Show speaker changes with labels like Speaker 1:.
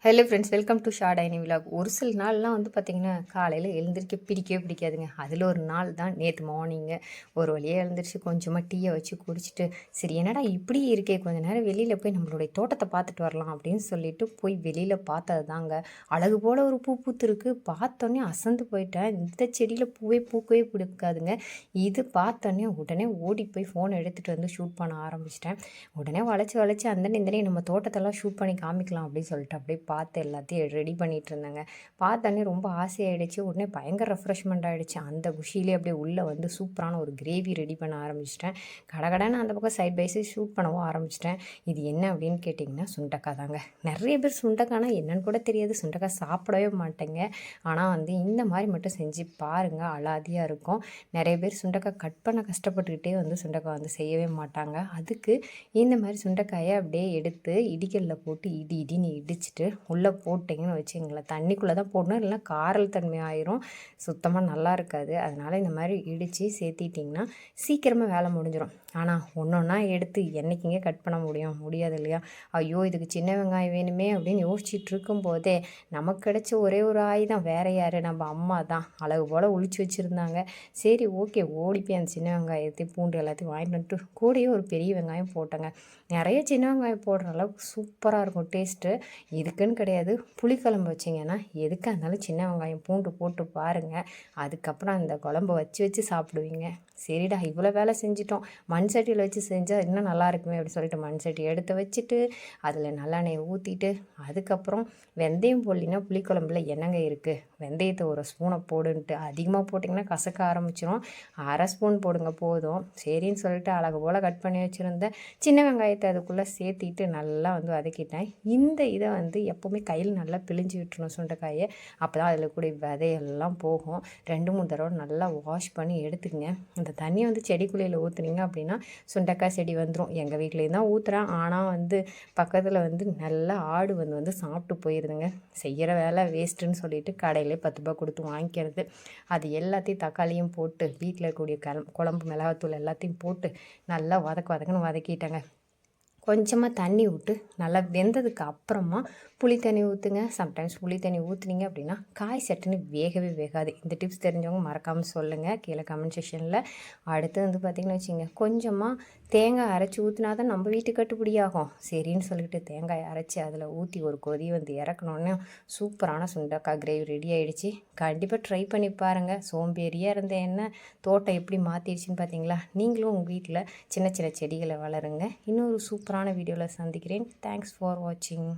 Speaker 1: Hello friends, welcome to short Aini vlog. ஒரு சில நாள்லாம் வந்து பார்த்திங்கன்னா காலையில் எழுந்திரிக்க பிடிக்காதுங்க. அதில் ஒரு நாள் தான் நேற்று மார்னிங்கு ஒரு வழியாக எழுந்திரிச்சு கொஞ்சமாக டீயை வச்சு குடிச்சிட்டு, சரி என்னடா இப்படி இருக்கே, கொஞ்சம் நேரம் வெளியில் போய் நம்மளுடைய தோட்டத்தை பார்த்துட்டு வரலாம் அப்படின்னு சொல்லிட்டு போய் வெளியில் பார்த்தது தாங்க. அழகு போல் ஒரு பூ பூத்துருக்கு. பார்த்தோன்னே அசந்து போயிட்டேன். இந்த செடியில் பூவே பூக்கவே பிடிக்காதுங்க. இது பார்த்தோன்னே உடனே ஓடி போய் ஃபோனை எடுத்துகிட்டு வந்து ஷூட் பண்ண ஆரம்பிச்சிட்டேன். உடனே வளைச்சி அந்த இந்தனே நம்ம தோட்டத்தெல்லாம் ஷூட் பண்ணி காமிக்கலாம் அப்படின்னு சொல்லிட்டு அப்படியே பார்த்து எல்லாத்தையும் ரெடி பண்ணிகிட்டு இருந்தேங்க. பார்த்தோன்னே ரொம்ப ஆசையாகிடுச்சு. உடனே பயங்கர ரெஃப்ரெஷ்மெண்ட் ஆகிடுச்சு. அந்த குஷியிலே அப்படியே உள்ளே வந்து சூப்பரான ஒரு கிரேவி ரெடி பண்ண ஆரம்பிச்சிட்டேன். கடகடன்னு அந்த பக்கம் சைட் பை சைட் ஷூட் பண்ணவும் ஆரம்பிச்சிட்டேன். இது என்ன அப்படின்னு கேட்டிங்கன்னா சுண்டக்காய் தாங்க. நிறைய பேர் சுண்டக்காய்னா என்னென்னு கூட தெரியாது. சுண்டக்காய் சாப்பிடவே மாட்டேங்க. ஆனால் வந்து இந்த மாதிரி மட்டும் செஞ்சு பாருங்கள், அலாதியாக இருக்கும். நிறைய பேர் சுண்டக்காய் கட் பண்ண கஷ்டப்பட்டுக்கிட்டே வந்து சுண்டக்காய் வந்து செய்யவே மாட்டாங்க. அதுக்கு இந்த மாதிரி சுண்டைக்காயை அப்படியே எடுத்து இடிக்கல்லில் போட்டு இடின்னு இடிச்சிட்டு உள்ளே போட்டிங்கன்னு வச்சுங்களேன், தண்ணிக்குள்ளே தான் போடணும், இல்லைனா காரல் தன்மை ஆயிரும், சுத்தமாக நல்லா இருக்காது. அதனால் இந்த மாதிரி இடித்து சேர்த்திட்டிங்கன்னா சீக்கிரமாக வேலை முடிஞ்சிடும். ஆனால் ஒன்று ஒன்றா எடுத்து என்றைக்கிங்க கட் பண்ண முடியாது இல்லையா? ஐயோ இதுக்கு சின்ன வெங்காயம் வேணுமே அப்படின்னு யோசிச்சுட்டு இருக்கும்போதே நமக்கு கிடைச்ச ஒரே ஒரு ஆயுதம் வேறு யார், நம்ம அம்மா தான். அழகு போல் ஒழிச்சு வச்சுருந்தாங்க. சரி ஓகே, ஓடி போய் அந்த சின்ன வெங்காயத்தையும் பூண்டு எல்லாத்தையும் வாங்கிட்டு வந்துட்டு கூடயே ஒரு பெரிய வெங்காயம் போட்டேங்க. நிறைய சின்ன வெங்காயம் போடுற அளவுக்கு சூப்பராக இருக்கும் டேஸ்ட்டு. இதுக்குன்னு கிடையாது, புளிக்குழம்பு வச்சிங்கன்னா எதுக்காக இருந்தாலும் சின்ன வெங்காயம் பூண்டு போட்டு பாருங்கள். அதுக்கப்புறம் அந்த குழம்பு வச்சு சாப்பிடுவீங்க. சரிடா இவ்வளோ வேலை செஞ்சிட்டோம், மண் சட்டியில் வச்சு செஞ்சால் இன்னும் நல்லா இருக்குமே அப்படின்னு சொல்லிட்டு மண் சட்டி எடுத்து வச்சுட்டு அதில் நல்லெண்ணெயை ஊற்றிட்டு, அதுக்கப்புறம் வெந்தயம் போடலின்னா புளிக்குழம்புல என்னங்க இருக்குது, வெந்தயத்தை ஒரு ஸ்பூனை போடுன்ட்டு. அதிகமாக போட்டிங்கன்னா கசக்க ஆரம்பிச்சிடும். அரை ஸ்பூன் போடுங்க போதும். சரின்னு சொல்லிட்டு அழகு போல் கட் பண்ணி வச்சுருந்த சின்ன வெங்காயத்தை அதுக்குள்ளே சேர்த்திட்டு நல்லா வந்து வதக்கிட்டேன். இந்த இதை வந்து எப்போவுமே கையில் நல்லா பிழிஞ்சு விட்டுறணும் சுண்டைக்காயை. அப்போ தான் அதில் கூடிய விதையெல்லாம் போகும். 2-3 தடவை நல்லா வாஷ் பண்ணி எடுத்துக்கங்க. இந்த தண்ணியை வந்து செடிக்குள்ளையில் ஊற்றுனீங்க அப்படின்னா சுண்டைக்காய் செடி வந்துடும். எங்கள் வீட்லேயும் தான் ஊற்றுறேன். ஆனால் வந்து பக்கத்தில் வந்து நல்லா ஆடு வந்து சாப்பிட்டு போயிடுதுங்க. செய்கிற வேலை வேஸ்ட்டுன்னு சொல்லிட்டு கடையிலே 10 ரூபா கொடுத்து வாங்கிக்கிறது. அது எல்லாத்தையும் தக்காளியும் போட்டு வீட்டில் இருக்கக்கூடிய குழம்பு மிளகாத்தூள் எல்லாத்தையும் போட்டு நல்லா வதக்குன்னு வதக்கிட்டேங்க. கொஞ்சமாக தண்ணி விட்டு நல்லா வெந்ததுக்கு அப்புறமா புளி தண்ணி ஊற்றுங்க. சம்டைம்ஸ் புளி தண்ணி ஊற்றுனீங்க அப்படின்னா காய் சட்டுன்னு வேகாது. இந்த டிப்ஸ் தெரிஞ்சவங்க மறக்காமல் சொல்லுங்கள் கீழே கமெண்ட் செக்ஷனில். அடுத்து வந்து பார்த்திங்கன்னு வச்சுங்க, கொஞ்சமாக தேங்காய் அரைச்சி ஊற்றினா தான் நம்ம வீட்டு கட்டுப்படியாகும். சரின்னு சொல்லிட்டு தேங்காய் அரைச்சி அதில் ஊற்றி ஒரு கொதி வந்து இறக்கணுன்னு சூப்பரான சுண்டக்காய் கிரேவி ரெடி ஆகிடுச்சு. கண்டிப்பாக ட்ரை பண்ணி பாருங்கள். சோம்பேறியாக இருந்த என்ன தோட்டம் எப்படி மாற்றிடுச்சின்னு பார்த்தீங்களா? நீங்களும் உங்கள் வீட்டில் சின்ன சின்ன செடிகளை வளருங்க. இன்னொரு சூப்பரான வீடியோவில் சந்திக்கிறேன். தேங்க்ஸ் ஃபார் வாட்சிங்.